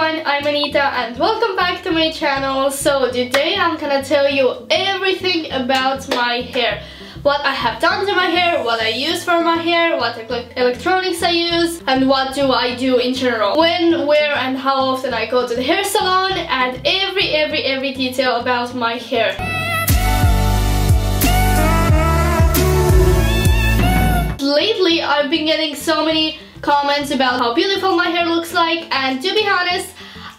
everyone, I'm Anita and welcome back to my channel. So today I'm gonna tell you everything about my hair. What I have done to my hair, what I use for my hair, what electronics I use, and what do I do in general. When, where and how often I go to the hair salon, and every detail about my hair. Lately I've been getting so many comments about how beautiful my hair looks like, and to be honest,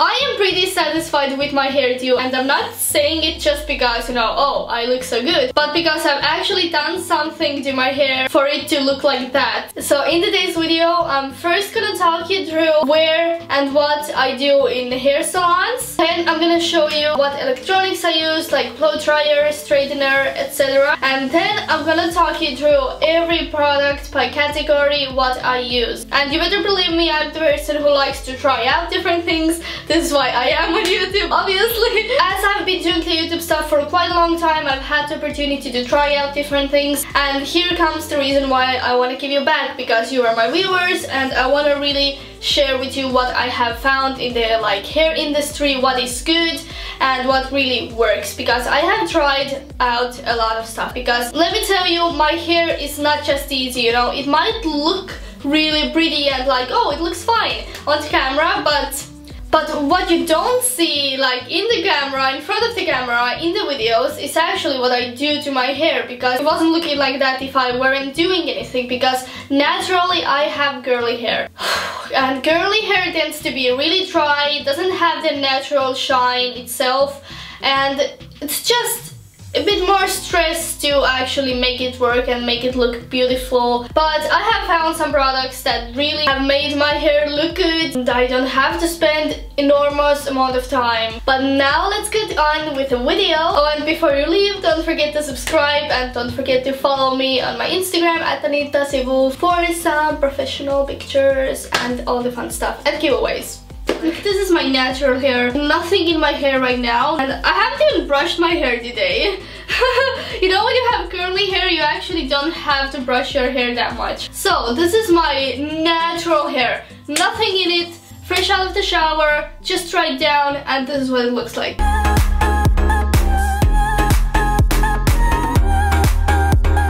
I am pretty satisfied with my hairdo, and I'm not saying it just because, you know, oh, I look so good, but because I've actually done something to my hair for it to look like that. So in today's video, I'm first gonna talk you through where and what I do in the hair salons. Then I'm gonna show you what electronics I use, like blow dryer, straightener, etc. And then I'm gonna talk you through every product by category, what I use. And you better believe me, I'm the person who likes to try out different things. This is why I am on YouTube, obviously. As I've been doing the YouTube stuff for quite a long time, I've had the opportunity to try out different things. And here comes the reason why I want to give you back, because you are my viewers and I want to really share with you what I have found in the hair industry, what is good and what really works, because I have tried out a lot of stuff. Because let me tell you, my hair is not just easy, you know. It might look really pretty and like, oh, it looks fine on camera, but what you don't see, like in the camera, in front of the camera, in the videos, is actually what I do to my hair, because it wasn't looking like that if I weren't doing anything, because naturally I have curly hair. And curly hair tends to be really dry, it doesn't have the natural shine itself, and it's just a bit more stress to actually make it work and make it look beautiful. But I have found some products that really have made my hair look good and I don't have to spend enormous amount of time. But now let's get on with the video. Oh, and before you leave, don't forget to subscribe and don't forget to follow me on my Instagram at Anita Sibul for some professional pictures and all the fun stuff and giveaways. This is my natural hair, nothing in my hair right now, and I haven't even brushed my hair today. You know, when you have curly hair, you actually don't have to brush your hair that much. So this is my natural hair, nothing in it, fresh out of the shower, just dried down, and this is what it looks like.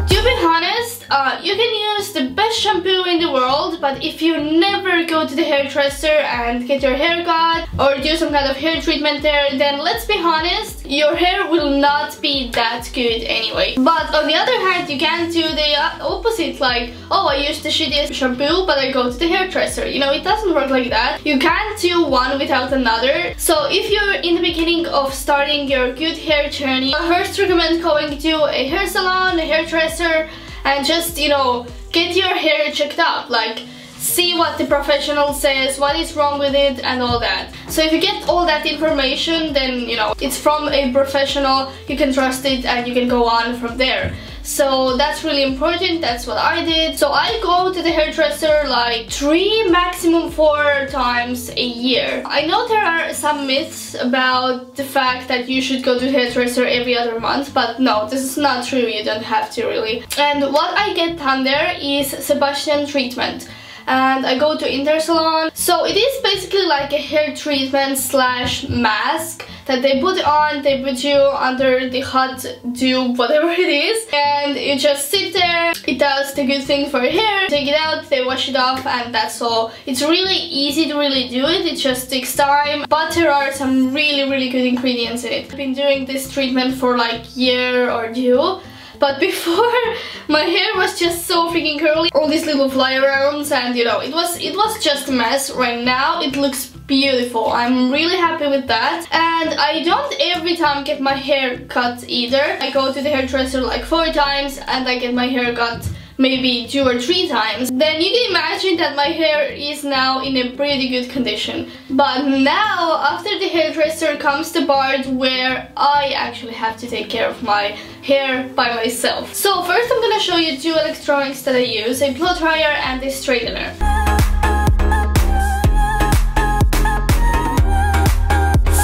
To be honest, you can use the best shampoo in the world, but if you never go to the hairdresser and get your hair cut or do some kind of hair treatment there, then let's be honest, your hair will not be that good anyway. But on the other hand, you can do the opposite, like, oh, I use the shittiest shampoo but I go to the hairdresser. You know, it doesn't work like that. You can't do one without another. So if you're in the beginning of starting your good hair journey, I first recommend going to a hair salon, a hairdresser, and just, you know, get your hair checked up, like see what the professional says, what is wrong with it and all that. So if you get all that information, then, you know, it's from a professional, you can trust it and you can go on from there. So that's really important, that's what I did. So I go to the hairdresser like 3, maximum 4 times a year. I know there are some myths about the fact that you should go to the hairdresser every other month, but no, this is not true, you don't have to really. And what I get done there is Sebastian treatment. And I go to Intersalon. So it is basically like a hair treatment slash mask that they put on, they put you under the hot tube, whatever it is, and you just sit there. It does the good thing for your hair, take it out, they wash it off, and that's all. It's really easy to really do it, it just takes time, but there are some really good ingredients in it. I've been doing this treatment for like a year or 2. But before, my hair was just so freaking curly, all these little fly arounds, and you know, it was just a mess. Right now it looks beautiful. I'm really happy with that. And I don't every time get my hair cut either. I go to the hairdresser like 4 times and I get my hair cut maybe 2 or 3 times. Then you can imagine that my hair is now in a pretty good condition. But now, after the hairdresser, comes the part where I actually have to take care of my hair by myself. So first I'm gonna show you 2 electronics that I use, a blow dryer and a straightener.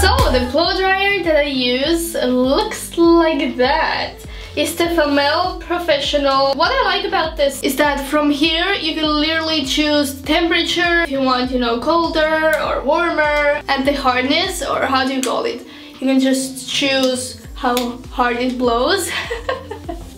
So the blow dryer that I use looks like that. It's the Female Professional. What I like about this is that from here you can literally choose the temperature, if you want, you know, colder or warmer. and the hardness, or how do you call it? You can just choose how hard it blows.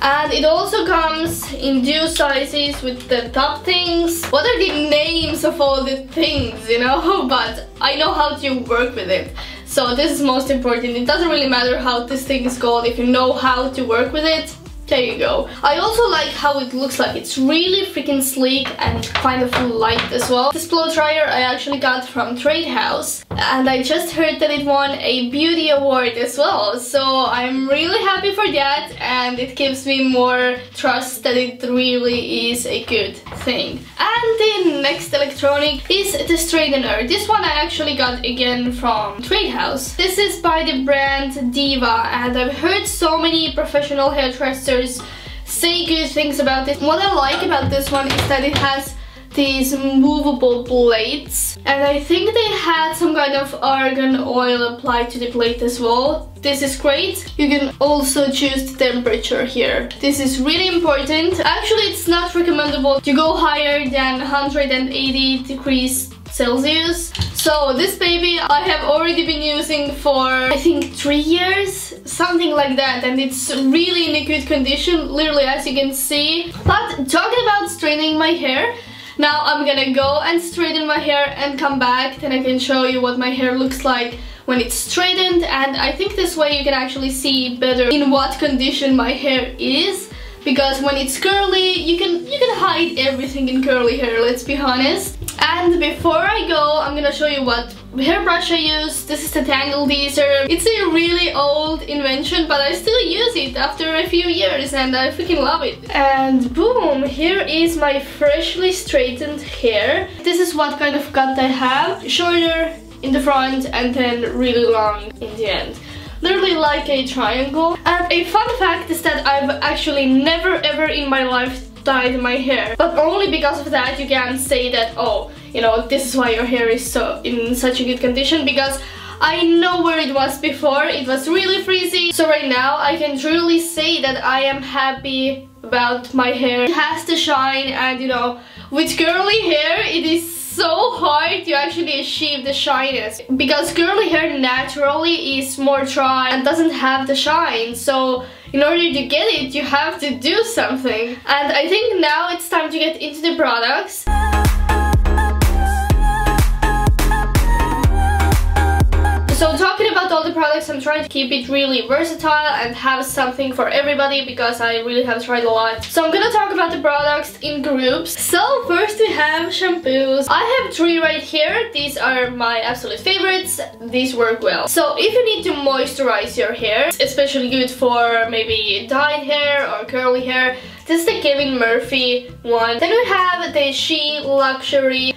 And it also comes in 2 sizes with the top things. What are the names of all the things, you know? But I know how to work with it. So this is most important. It doesn't really matter how this thing is called. If you know how to work with it, there you go. I also like how it looks like. It's really freaking sleek and kind of light as well. This blow dryer I actually got from Trade House, and I just heard that it won a beauty award as well. So I'm really happy for that, and it gives me more trust that it really is a good thing. And the next electronic is the straightener. This one I actually got again from Trade House. This is by the brand Diva, and I've heard so many professional hairdressers say good things about it. What I like about this one is that it has these movable blades, and I think they had some kind of argan oil applied to the blade as well. This is great. You can also choose the temperature here. This is really important. Actually, it's not recommendable to go higher than 180 degrees Celsius. So this baby I have already been using for I think 3 years, something like that, and it's really in a good condition, literally, as you can see. But talking about straightening my hair, now I'm gonna go and straighten my hair and come back, then I can show you what my hair looks like when it's straightened, and I think this way you can actually see better in what condition my hair is. Because when it's curly, you can hide everything in curly hair, let's be honest. And before I go, I'm gonna show you what hairbrush I use. This is the Tangle Teaser. It's a really old invention, but I still use it after a few years, and I freaking love it. And boom, here is my freshly straightened hair. This is what kind of cut I have. Shorter in the front and then really long in the end. Literally like a triangle. And a fun fact is that I've actually never ever in my life dyed my hair, but only because of that you can say that, oh, you know, this is why your hair is so in such a good condition, because I know where it was before. It was really frizzy. So right now I can truly say that I am happy about my hair. It has the shine, and you know, with curly hair it is so hard to actually achieve the shyness, because curly hair naturally is more dry and doesn't have the shine. So in order to get it, you have to do something. And I think now it's time to get into the products. So talking about all the products, I'm trying to keep it really versatile and have something for everybody, because I really have tried a lot. So I'm gonna talk about the products in groups. So first we have shampoos. I have 3 right here. These are my absolute favorites. These work well. So if you need to moisturize your hair, it's especially good for maybe dyed hair or curly hair, this is the Kevin Murphy one. Then we have the She Luxury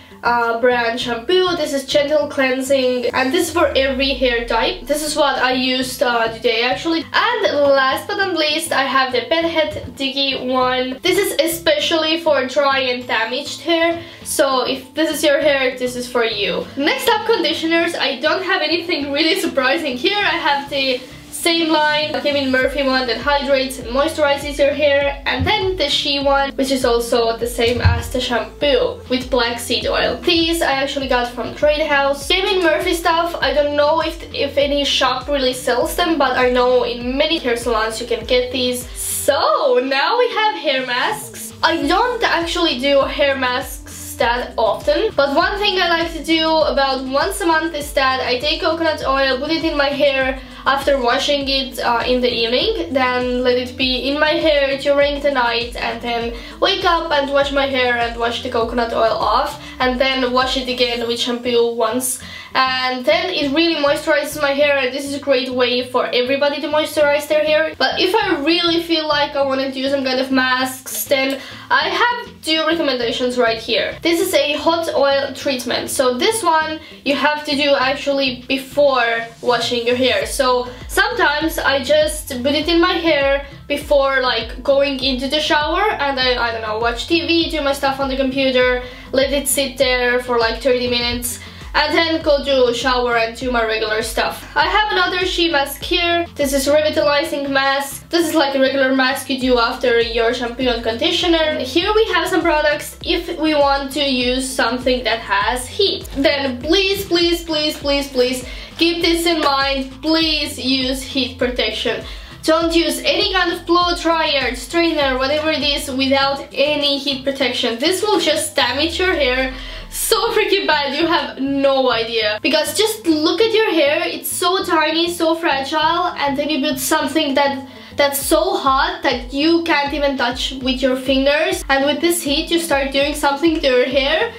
brand shampoo. This is gentle cleansing, and this is for every hair type. This is what I used today actually. And last but not least, I have the Bedhead Diggy one. This is especially for dry and damaged hair, so if this is your hair, this is for you. Next up, conditioners. I don't have anything really surprising here. I have the same line, Kevin Murphy one that hydrates and moisturizes your hair, and then the She one, which is also the same as the shampoo with black seed oil. These I actually got from Trade House. Kevin Murphy stuff, I don't know if any shop really sells them, but I know in many hair salons you can get these. So now we have hair masks. I don't actually do hair masks that often, but one thing I like to do about once a month is that I take coconut oil, put it in my hair after washing it in the evening, then let it be in my hair during the night, and then wake up and wash my hair and wash the coconut oil off, and then wash it again with shampoo once, and then it really moisturizes my hair, and this is a great way for everybody to moisturize their hair. But if I really feel like I want to do some kind of masks, then I have 2 recommendations right here. This is a hot oil treatment. So this one you have to do actually before washing your hair. So sometimes I just put it in my hair before like going into the shower, and I don't know, watch TV, do my stuff on the computer, let it sit there for like 30 minutes, and then go to shower and do my regular stuff. I have another sheet mask here. This is revitalizing mask. This is like a regular mask you do after your shampoo and conditioner. Here we have some products if we want to use something that has heat. Then please, please, please, please, please keep this in mind. Please use heat protection. Don't use any kind of blow dryer, strainer, whatever it is without any heat protection. This will just damage your hair so freaking bad, you have no idea. Because just look at your hair, it's so tiny, so fragile, and then you put something that's so hot that you can't even touch with your fingers. And with this heat, you start doing something to your hair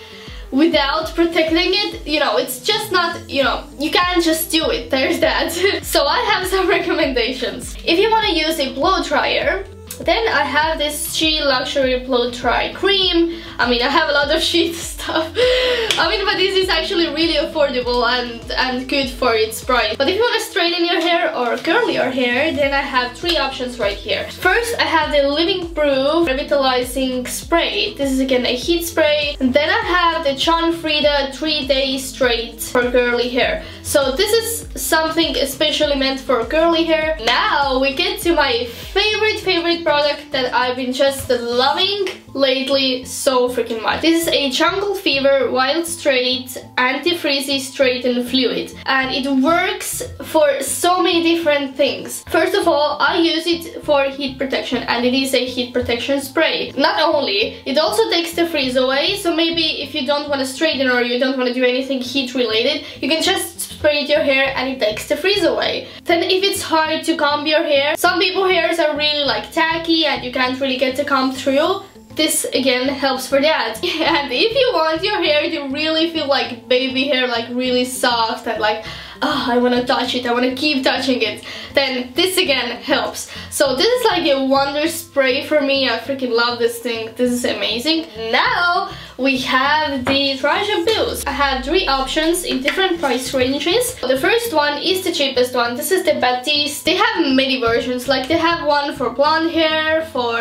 without protecting it, you know, it's just not, you know, you can't just do it, there's that. So I have some recommendations. If you want to use a blow dryer, then I have this She Luxury Blow Dry Cream. I mean, I have a lot of sheet stuff. I mean, but this is actually really affordable and good for its price. But if you want to straighten your hair or curl your hair, then I have 3 options right here. First, I have the Living Proof Revitalizing Spray. This is again a heat spray. And then I have the Frieda 3-Day Straight for curly hair. So this is something especially meant for curly hair. Now we get to my favorite product that I've been just loving lately so freaking much. This is a Jungle Fever Wild Straight Anti-Frizzy Straighten Fluid, and it works for so many different things. First of all, I use it for heat protection, and it is a heat protection spray. Not only, it also takes the frizz away, so maybe if you don't want to straighten or you don't want to do anything heat related, you can just spray it your hair and it takes the frizz away. Then if it's hard to comb your hair, some people's hairs are really like tacky and you can't really get the comb through, this again helps for that. And if you want your hair to really feel like baby hair, like really soft and like, oh, I want to touch it, I want to keep touching it, then this again helps. So this is like a wonder spray for me. I freaking love this thing. This is amazing. Now we have the dry shampoos. I have 3 options in different price ranges. The first one is the cheapest one. This is the Batiste. They have many versions, like they have one for blonde hair, for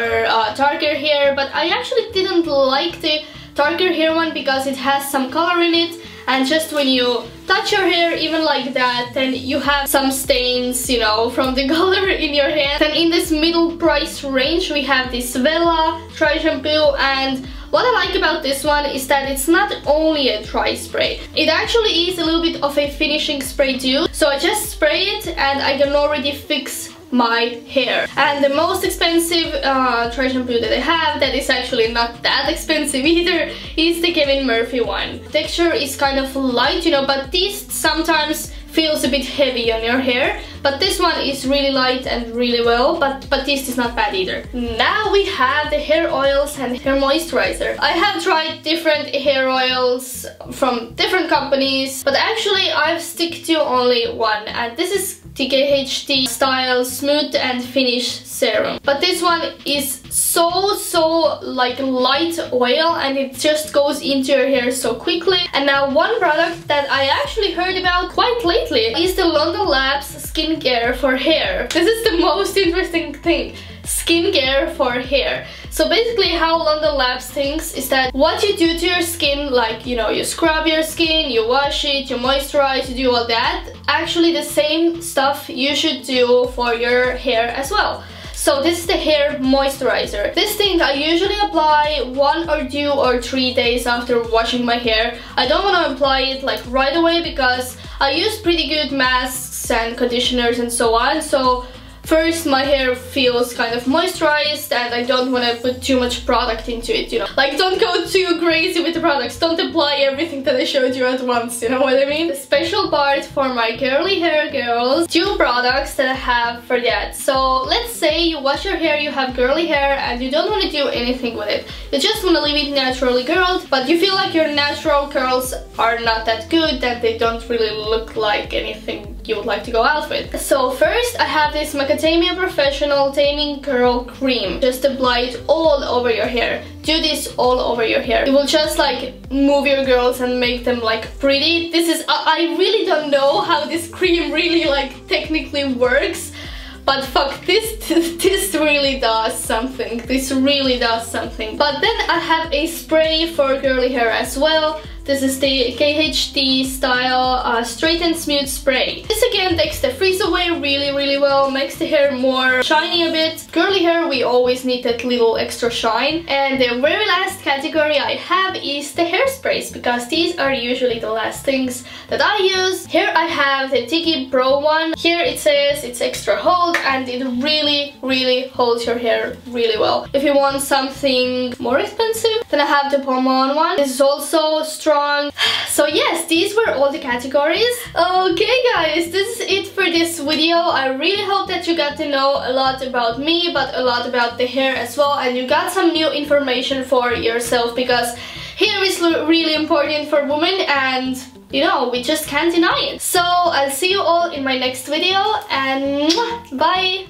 darker hair, but I actually didn't like the darker hair one because it has some color in it, and just when you touch your hair even like that, then you have some stains, you know, from the color in your hair. Then in this middle price range we have this Wella dry shampoo, and what I like about this one is that it's not only a dry spray, it actually is a little bit of a finishing spray too. So I just spray it and I can already fix my hair. And the most expensive dry shampoo that I have, that is actually not that expensive either, is the Kevin Murphy one. Texture is kind of light, you know, but this sometimes feels a bit heavy on your hair, but this one is really light and really well, but this is not bad either. Now we have the hair oils and hair moisturizer. I have tried different hair oils from different companies, but actually I've stick to only one, and this is TKHD Style Smooth and Finish Serum. But this one is so like light oil, and it just goes into your hair so quickly. And now one product that I actually heard about quite lately is the London Labs skincare for hair. This is the most interesting thing. Skincare for hair. So basically how London Labs thinks is that what you do to your skin, like, you know, you scrub your skin, you wash it, you moisturize, you do all that, actually the same stuff you should do for your hair as well. So this is the hair moisturizer. This thing I usually apply 1 or 2 or 3 days after washing my hair. I don't want to apply it like right away because I use pretty good masks and conditioners and so on. So first my hair feels kind of moisturized and I don't want to put too much product into it, you know. Like, don't go too crazy with the products, don't apply everything that I showed you at once, you know what I mean? The special part for my curly hair girls, 2 products that I have for that. So let's say you wash your hair, you have curly hair and you don't want to do anything with it. You just want to leave it naturally curled, but you feel like your natural curls are not that good, that they don't really look like anything you would like to go out with. So first I have this Macadamia Professional Taming Curl Cream. Just apply it all over your hair. Do this all over your hair. It will just like move your girls and make them like pretty. This is, I really don't know how this cream really like technically works, but fuck, this really does something. This really does something. But then I have a spray for curly hair as well. This is the KHD style Straight and Smooth Spray. This again takes the frizz away really well, makes the hair more shiny a bit. Curly hair, we always need that little extra shine. And the very last category I have is the hairsprays, because these are usually the last things that I use. Here I have the Digi Pro one. Here it says it's extra hold, and it really holds your hair really well. If you want something more expensive, then I have the Balmain one. This is also strong. So yes, these were all the categories. Okay guys, this is it for this video. I really hope that you got to know a lot about me, but a lot about the hair as well, and you got some new information for yourself, because hair is really important for women, and you know, we just can't deny it. So I'll see you all in my next video, and bye!